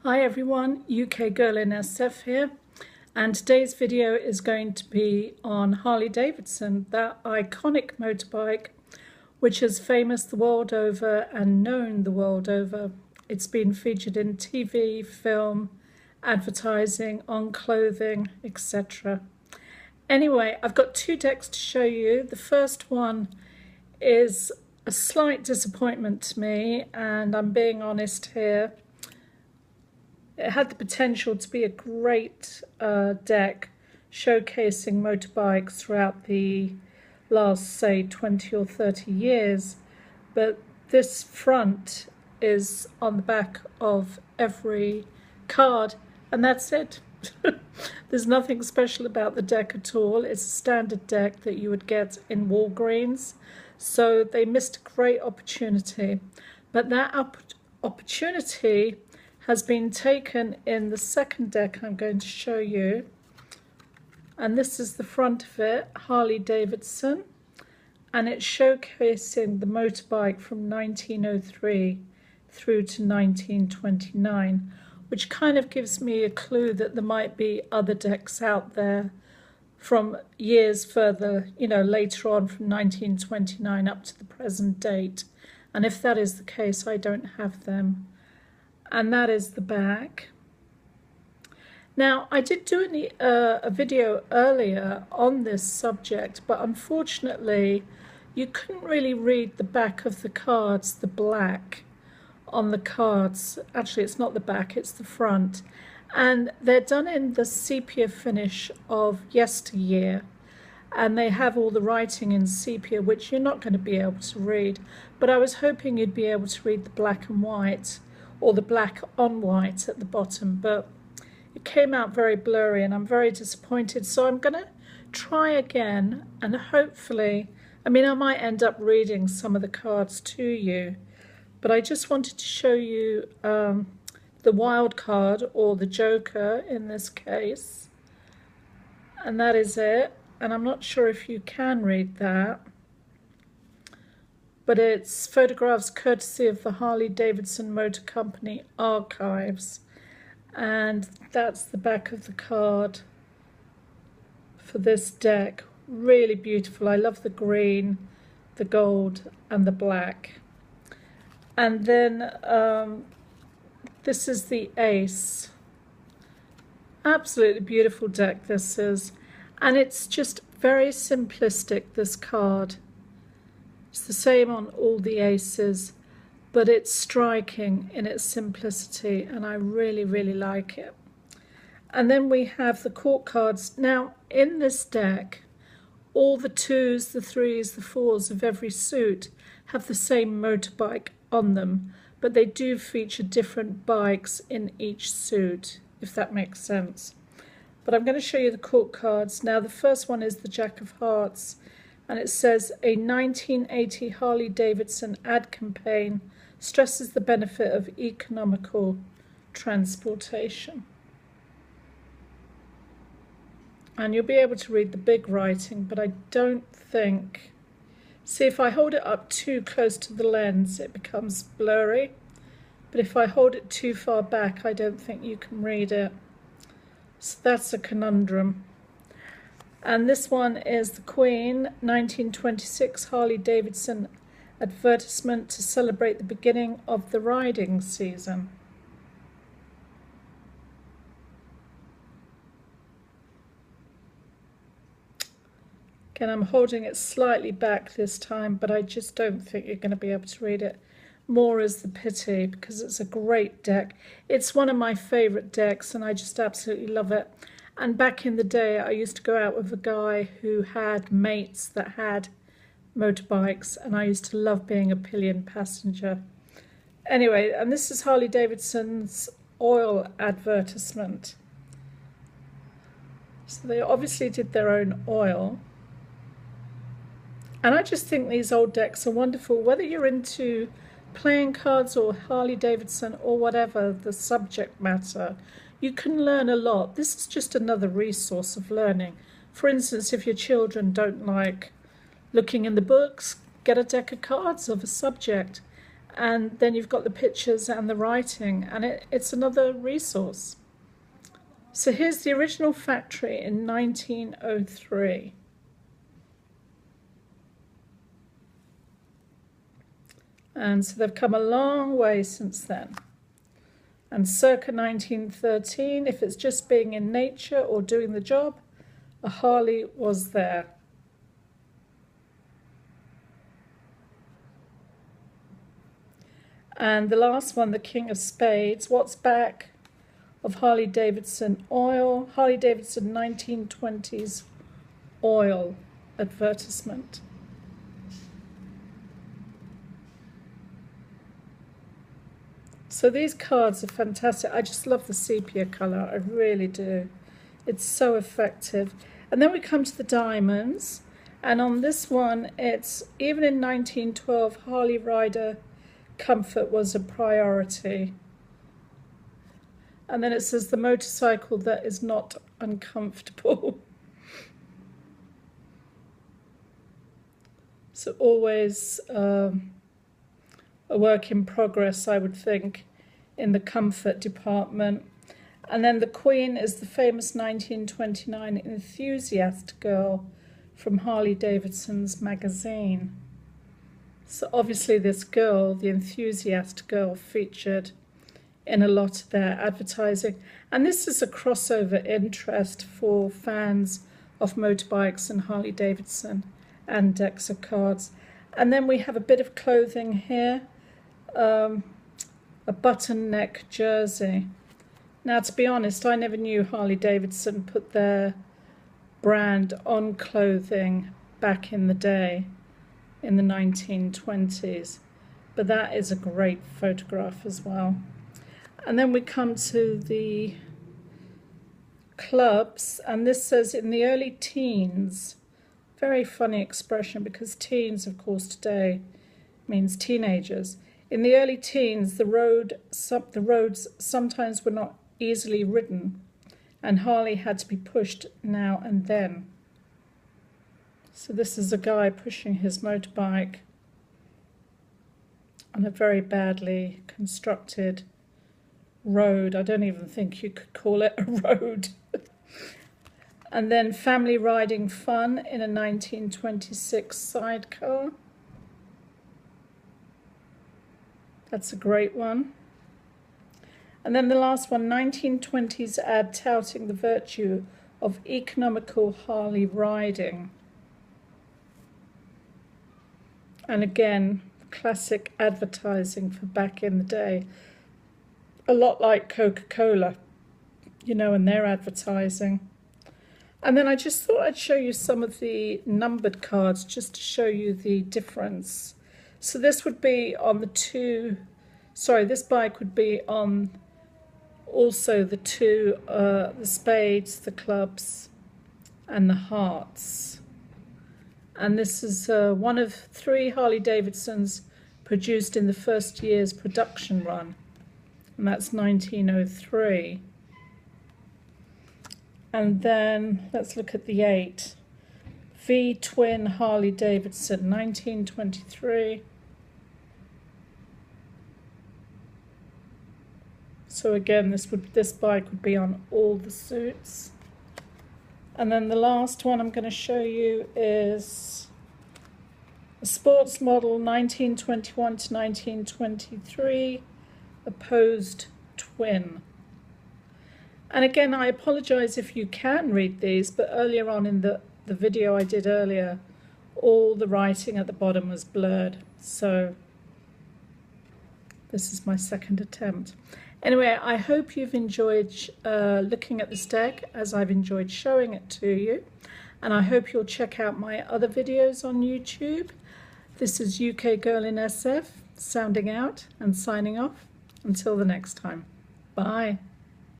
Hi everyone, ukgirlinsf here, and today's video is going to be on Harley Davidson, that iconic motorbike which is famous the world over and known the world over. It's been featured in TV, film, advertising, on clothing, etc. Anyway, I've got two decks to show you. The first one is a slight disappointment to me, and I'm being honest here. It had the potential to be a great deck showcasing motorbikes throughout the last, say, 20 or 30 years, but this front is on the back of every card, and that's it. There's nothing special about the deck at all. It's a standard deck that you would get in Walgreens, so they missed a great opportunity. But that opportunity has been taken in the second deck I'm going to show you, and this is the front of it, Harley Davidson, and it's showcasing the motorbike from 1903 through to 1929, which kind of gives me a clue that there might be other decks out there from years further, later on, from 1929 up to the present date, and if that is the case, I don't have them. And that is the back. Now, I did do a video earlier on this subject, but unfortunately you couldn't really read the back of the cards, the black on the cards. Actually, it's not the back, it's the front. And they're done in the sepia finish of yesteryear, and they have all the writing in sepia, which you're not going to be able to read. But I was hoping you'd be able to read the black and white, or the black on white at the bottom, but it came out very blurry and I'm very disappointed. So I'm going to try again, and hopefully, I might end up reading some of the cards to you, but I just wanted to show you the wild card, or the joker in this case, and that is it. And I'm not sure if you can read that, but it's photographs courtesy of the Harley Davidson Motor Company archives, and that's the back of the card for this deck. Really beautiful. I love the green, the gold and the black. And then this is the ace. Absolutely beautiful deck this is, and it's just very simplistic, this card. It's the same on all the aces, but it's striking in its simplicity, and I really, really like it. And then we have the court cards. Now, in this deck, all the twos, the threes, the fours of every suit have the same motorbike on them, but they do feature different bikes in each suit, if that makes sense. But I'm going to show you the court cards. Now, the first one is the Jack of Hearts, and it says, a 1980 Harley Davidson ad campaign stresses the benefit of economical transportation. And you'll be able to read the big writing, but I don't think... See, if I hold it up too close to the lens, it becomes blurry. But if I hold it too far back, I don't think you can read it. So that's a conundrum. And this one is the Queen, 1926 Harley Davidson advertisement to celebrate the beginning of the riding season. Again, I'm holding it slightly back this time, but I just don't think you're going to be able to read it. More is the pity, because it's a great deck. It's one of my favourite decks, and I just absolutely love it. And back in the day, I used to go out with a guy who had mates that had motorbikes, and I used to love being a pillion passenger. Anyway, and this is Harley Davidson's oil advertisement. So they obviously did their own oil. And I just think these old decks are wonderful, whether you're into playing cards or Harley Davidson or whatever the subject matter. You can learn a lot. This is just another resource of learning. For instance, if your children don't like looking in the books, get a deck of cards of a subject and then you've got the pictures and the writing, and it's another resource. So here's the original factory in 1903. And so they've come a long way since then. And circa 1913, if it's just being in nature or doing the job, a Harley was there. And the last one, the King of Spades, what's back of Harley Davidson oil, Harley Davidson 1920s oil advertisement. So these cards are fantastic. I just love the sepia colour, I really do. It's so effective. And then we come to the diamonds, and on this one, it's even in 1912, Harley rider comfort was a priority. And then it says the motorcycle that is not uncomfortable. So always a work in progress, I would think, in the comfort department. And then the Queen is the famous 1929 enthusiast girl from Harley Davidson's magazine. So obviously this girl, the enthusiast girl, featured in a lot of their advertising. And this is a crossover interest for fans of motorbikes and Harley Davidson and decks of cards. And then we have a bit of clothing here, a button neck jersey. Now, to be honest, I never knew Harley Davidson put their brand on clothing back in the day, in the 1920s. But that is a great photograph as well. And then we come to the clubs, and this says in the early teens. Very funny expression, because teens, of course, today means teenagers. In the early teens, the roads sometimes were not easily ridden, and Harley had to be pushed now and then. So this is a guy pushing his motorbike on a very badly constructed road. I don't even think you could call it a road. And then family riding fun in a 1926 sidecar. That's a great one. And then the last one, 1920s ad touting the virtue of economical Harley riding. And again, classic advertising for back in the day. A lot like Coca-Cola, you know, and their advertising. And then I just thought I'd show you some of the numbered cards just to show you the difference. So this would be on this bike would be on also the the spades, the clubs, and the hearts. And this is one of 3 Harley Davidsons produced in the first year's production run, and that's 1903. And then let's look at the 8. V-twin Harley Davidson, 1923. So again, this bike would be on all the suits. And then the last one I'm going to show you is a sports model, 1921 to 1923, opposed twin. And again, I apologize if you can read these, but earlier on in the video I did earlier, all the writing at the bottom was blurred. So this is my second attempt. Anyway, I hope you've enjoyed looking at this deck as I've enjoyed showing it to you. And I hope you'll check out my other videos on YouTube. This is UK Girl in SF, sounding out and signing off. Until the next time. Bye.